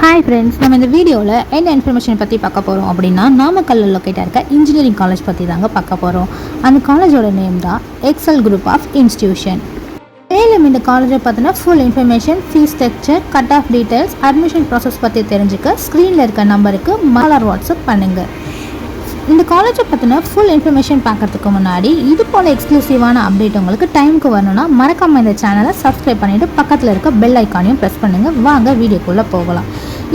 Hi friends, நம்ம இந்த வீடியோவில் என்ன இன்ஃபர்மேஷன் பற்றி பார்க்க போகிறோம் அப்படின்னா நாமக்கல்லில் லொக்கேட்டாக இருக்க இன்ஜினியரிங் காலேஜ் பற்றி தாங்க பார்க்க போகிறோம். அந்த காலேஜோட நேம் தான் எக்ஸல் குரூப் ஆஃப் இன்ஸ்டிடியூஷன். மேலும் இந்த காலேஜை பார்த்தீங்கன்னா full information, fees structure, cut off details, admission process பற்றி தெரிஞ்சுக்க ஸ்க்ரீனில் இருக்க நம்பருக்கு மாலர் வாட்ஸ்அப் பண்ணுங்கள். இந்த காலேஜை பற்றின ஃபுல் இன்ஃபர்மேஷன் பார்க்குறதுக்கு முன்னாடி இது போல் எக்ஸ்க்ளூசிவான அப்டேட் உங்களுக்கு டைமுக்கு வரணும்னா மறக்காமல் இந்த சேனலை சப்ஸ்கிரைப் பண்ணிவிட்டு பக்கத்தில் இருக்க பெல் ஐக்கானையும் ப்ரெஸ் பண்ணுங்கள். வாங்க வீடியோக்குள்ளே போகலாம்.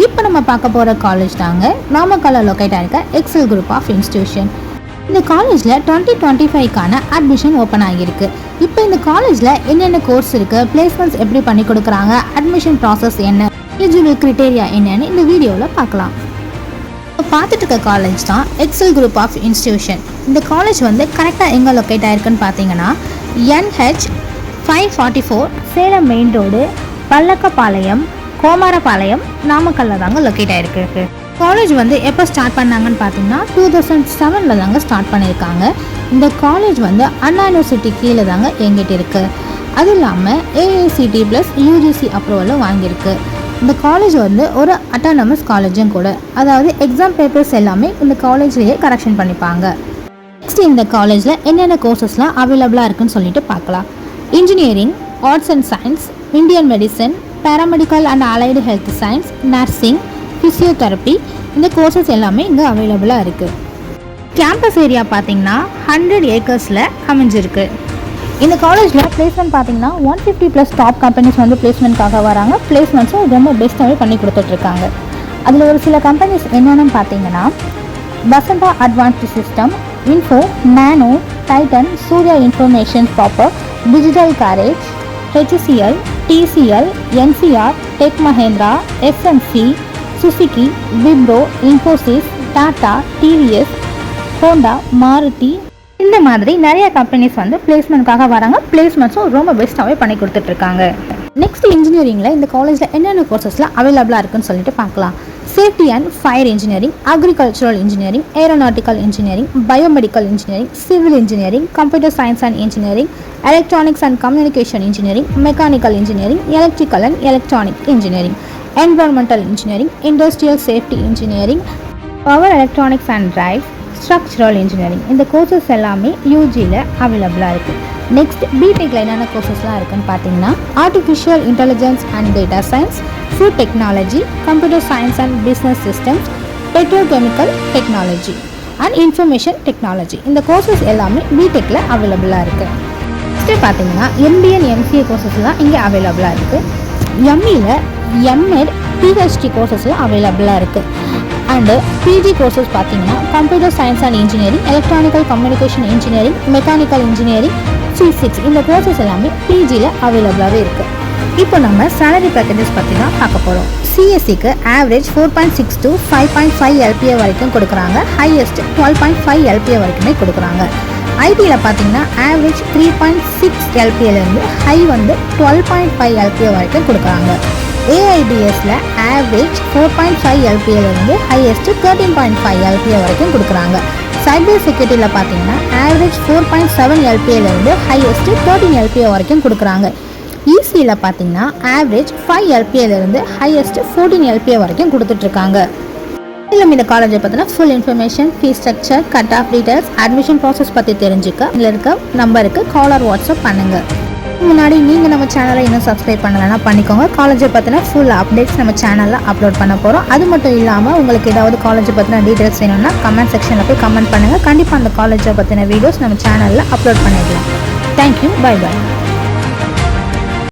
இப்போ நம்ம பார்க்க போகிற காலேஜ் தாங்க நாமக்கல்லில் லொக்கேட்டாக இருக்க எக்ஸல் குரூப் ஆஃப் இன்ஸ்டிடியூஷன். இந்த காலேஜில் 2025க்கான அட்மிஷன் ஓப்பன் ஆகியிருக்கு. இப்போ இந்த காலேஜில் என்னென்ன கோர்ஸ் இருக்குது, பிளேஸ்மெண்ட்ஸ் எப்படி பண்ணி கொடுக்குறாங்க, அட்மிஷன் ப்ராசஸ் என்ன, எலிஜிபிள் கிரைட்டேரியா என்னன்னு இந்த வீடியோவில் பார்க்கலாம். பார்த்துட்டு இருக்க காலேஜ் தான் எக்ஸல் குரூப் ஆஃப் இன்ஸ்டிடியூஷன். இந்த காலேஜ் வந்து கரெக்டாக எங்கே லொக்கேட் ஆகிருக்குன்னு பார்த்தீங்கன்னா NH 544 சேலம் மெயின் ரோடு, பல்லக்கப்பாளையம், கோமாரப்பாளையம், நாமக்கல்ல தாங்க லொக்கேட் ஆகிருக்கு. காலேஜ் வந்து எப்போ ஸ்டார்ட் பண்ணாங்கன்னு பார்த்தீங்கன்னா 2007 தாங்க ஸ்டார்ட் பண்ணியிருக்காங்க. இந்த காலேஜ் வந்து அண்ணா யூனிவர்சிட்டி கீழே தாங்க இயங்கிட்டு இருக்கு. அதுவும் இல்லாமல் AICTE + UGC அப்ரூவலும் வாங்கியிருக்கு. இந்த காலேஜ் வந்து ஒரு அட்டானமஸ் காலேஜும் கூட, அதாவது எக்ஸாம் பேப்பர்ஸ் எல்லாமே இந்த காலேஜ்லேயே கரெக்ஷன் பண்ணிப்பாங்க. நெக்ஸ்ட் இந்த காலேஜில் என்னென்ன கோர்சஸ்லாம் அவைலபிளாக இருக்குன்னு சொல்லிட்டு பார்க்கலாம். Engineering, arts and science, Indian medicine, paramedical and allied health science, nursing, physiotherapy, இந்த கோர்சஸ் எல்லாமே இங்கே அவைலபிளாக இருக்குது. கேம்பஸ் ஏரியா பார்த்திங்கன்னா 100 ஏக்கர்ஸில் அமைஞ்சிருக்கு. இந்த காலேஜில் பிளேஸ்மெண்ட் பார்த்தீங்கன்னா 150+ டாப் கம்பெனிஸ் வந்து பிளேஸ்மெண்ட்காக வராங்க. பிளேஸ்மெண்ட்ஸும் ரொம்ப பெஸ்ட்டாகவே பண்ணி கொடுத்துட்ருக்காங்க. அதில் ஒரு சில கம்பெனிஸ் என்னென்னு பார்த்தீங்கன்னா Vasantha advanced system, Info, Nano, Titan, Surya information proper, digital garage, HCL, TCL, NCR, Tech Mahindra, SMC, Suzuki, Wipro, Infosys, Tata, TVS, Honda, Maruti, இந்த மாதிரி நிறைய கம்பெனிஸ் வந்து பிளேஸ்மெண்ட்காக வராங்க. பிளேஸ்மெண்ட்ஸும் ரொம்ப பெஸ்ட்டாகவே பண்ணி கொடுத்துட்ருக்காங்க. நெக்ஸ்ட் இன்ஜினியரிங்கில் இந்த காலேஜில் என்னென்ன கோர்சஸ்லாம் அவைலபிளாக இருக்குன்னு சொல்லிட்டு பார்க்கலாம். Safety and fire engineering, agricultural engineering, aeronautical engineering, biomedical engineering, civil engineering, computer science and engineering, electronics and communication engineering, mechanical engineering, electrical and electronic engineering, environmental engineering, industrial safety engineering, power electronics and drives, structural engineering, இந்த courses எல்லாமே UGயில் அவைலபிளாக இருக்குது. Next பிடெக்கில் என்னென்ன கோர்சஸ்லாம் இருக்குன்னு பார்த்தீங்கன்னா artificial intelligence and data science, food technology, computer science and business systems, petrochemical technology and information technology, இந்த courses எல்லாமே பிடெக்கில் அவைலபிளாக இருக்குது. நெக்ஸ்ட்டு பார்த்தீங்கன்னா MBA and MCA கோர்சஸ்லாம் இங்கே அவைலபிளாக இருக்குது. ME-ல MEd, PhD கோர்சஸ்லாம் அவைலபிளாக இருக்குது. அண்டு PG கோர்சஸ் பார்த்தீங்கன்னா computer science and engineering, electronical communication engineering, mechanical engineering, C6, இந்த கோர்சஸ் எல்லாமே PGயில் அவைலபிளாகவே இருக்குது. இப்போ நம்ம சேலரி பேக்கேஜஸ் பற்றி தான் பார்க்க போகிறோம். CSEக்கு ஆவரேஜ் 4.6 to 5.5 LPA வரைக்கும் கொடுக்குறாங்க. ஹையஸ்ட் 12.5 LPA வரைக்குமே கொடுக்குறாங்க. ITயில் பார்த்தீங்கன்னா ஆவரேஜ் 3.6 LPAலேருந்து ஹை வந்து 12.5 LPA வரைக்கும் கொடுக்குறாங்க. AIDSல ஆவரேஜ் 4.5 LPAலேருந்து ஹையஸ்ட் 13.5 LPA வரைக்கும் கொடுக்குறாங்க. சைபர் செக்யூரிட்டியில் பார்த்தீங்கன்னா ஆவரேஜ் 4.7 LPAலேருந்து ஹையஸ்ட் 13 LPA வரைக்கும் கொடுக்குறாங்க. ECயில் பார்த்தீங்கன்னா ஆவரேஜ் 5 LPAலேருந்து ஹையஸ்ட் 14 LPA வரைக்கும் கொடுத்துட்ருக்காங்க. இதில் இந்த காலேஜை பார்த்தீங்கன்னா full information, fees structure, cut off details, admission process பற்றி தெரிஞ்சுக்க இதில் இருக்க நம்பருக்கு கால் ஆர் வாட்ஸ்அப் பண்ணுங்கள். முன்னாடி நீங்கள் நம்ம சேனலை இன்னும் சப்ஸ்கிரைப் பண்ணலைன்னா பண்ணிக்கோங்க. காலேஜை பற்றின ஃபுல் அப்டேட்ஸ் நம்ம சேனலில் அப்லோட் பண்ண போகிறோம். அது மட்டும் இல்லாமல் உங்களுக்கு ஏதாவது காலேஜை பற்றின டீட்டெயில்ஸ் வேணும்னா கமெண்ட் செக்ஷனில் போய் கமெண்ட் பண்ணுங்கள். கண்டிப்பாக அந்த காலேஜை பற்றின வீடியோஸ் நம்ம சேனலில் அப்லோட் பண்ணிடலாம். Thank you, bye by.